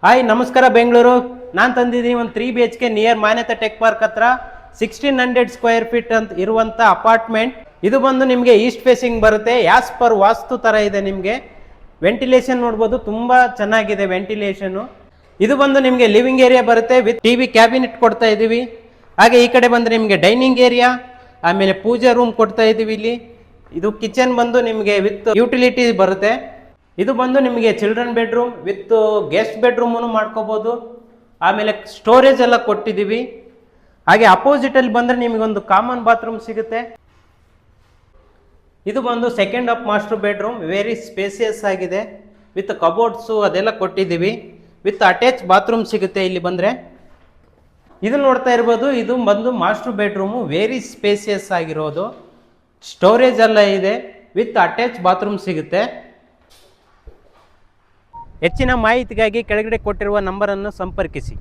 Hi ನಮಸ್ಕಾರ ಬೆಂಗಳೂರು. ನಾನು ತಂದಿದ್ದೀನಿ ಒಂದು 3 BHK ನಿಯರ್ ಮಾನ್ಯತಾ ಟೆಕ್ ಪಾರ್ಕ್ ಹತ್ರ 1600 ಸ್ಕ್ವೇರ್ ಫೀಟ್ ಅಂತ ಇರುವಂಥ ಅಪಾರ್ಟ್ಮೆಂಟ್. ಇದು ಬಂದು ನಿಮಗೆ ಈಸ್ಟ್ ಫೇಸಿಂಗ್ ಬರುತ್ತೆ. ಯಾಸ್ ಪರ್ ವಾಸ್ತು ಥರ ಇದೆ. ನಿಮಗೆ ವೆಂಟಿಲೇಷನ್ ನೋಡ್ಬೋದು, ತುಂಬ ಚೆನ್ನಾಗಿದೆ ವೆಂಟಿಲೇಷನು. ಇದು ಬಂದು ನಿಮಗೆ ಲಿವಿಂಗ್ ಏರಿಯಾ ಬರುತ್ತೆ ವಿತ್ TV ಕ್ಯಾಬಿನೆಟ್ ಕೊಡ್ತಾ ಇದ್ದೀವಿ. ಹಾಗೆ ಈ ಕಡೆ ಬಂದರೆ ನಿಮಗೆ ಡೈನಿಂಗ್ ಏರಿಯಾ, ಆಮೇಲೆ ಪೂಜಾ ರೂಮ್ ಕೊಡ್ತಾ ಇದ್ದೀವಿ. ಇಲ್ಲಿ ಇದು ಕಿಚನ್ ಬಂದು ನಿಮಗೆ ವಿತ್ ಯುಟಿಲಿಟಿ ಬರುತ್ತೆ. ಇದು ಬಂದು ನಿಮಗೆ ಚಿಲ್ಡ್ರನ್ ಬೆಡ್ರೂಮ್ ವಿತ್ ಗೆಸ್ಟ್ ಬೆಡ್ರೂಮನ್ನು ಮಾಡ್ಕೋಬೋದು. ಆಮೇಲೆ ಸ್ಟೋರೇಜ್ ಎಲ್ಲ ಕೊಟ್ಟಿದ್ದೀವಿ. ಹಾಗೆ ಅಪೋಸಿಟಲ್ಲಿ ಬಂದರೆ ನಿಮಗೊಂದು ಕಾಮನ್ ಬಾತ್ರೂಮ್ ಸಿಗುತ್ತೆ. ಇದು ಬಂದು second half master bedroom, very spacious ಆಗಿದೆ ವಿತ್ ಕಬೋರ್ಡ್ಸು ಅದೆಲ್ಲ ಕೊಟ್ಟಿದ್ದೀವಿ. ವಿತ್ ಅಟ್ಯಾಚ್ ಬಾತ್ರೂಮ್ ಸಿಗುತ್ತೆ. ಇಲ್ಲಿ ಬಂದರೆ ಇದು ನೋಡ್ತಾ ಇರ್ಬೋದು, ಇದು ಬಂದು ಮಾಸ್ಟರ್ ಬೆಡ್ರೂಮು, ವೆರಿ ಸ್ಪೇಸಿಯಸ್ ಆಗಿರೋದು. ಸ್ಟೋರೇಜ್ ಎಲ್ಲ ಇದೆ ವಿತ್ ಅಟ್ಯಾಚ್ ಬಾತ್ರೂಮ್ ಸಿಗುತ್ತೆ. ಹೆಚ್ಚಿನ ಮಾಹಿತಿಗಾಗಿ ಕೆಳಗಡೆ ಕೊಟ್ಟಿರುವ ನಂಬರನ್ನು ಸಂಪರ್ಕಿಸಿ.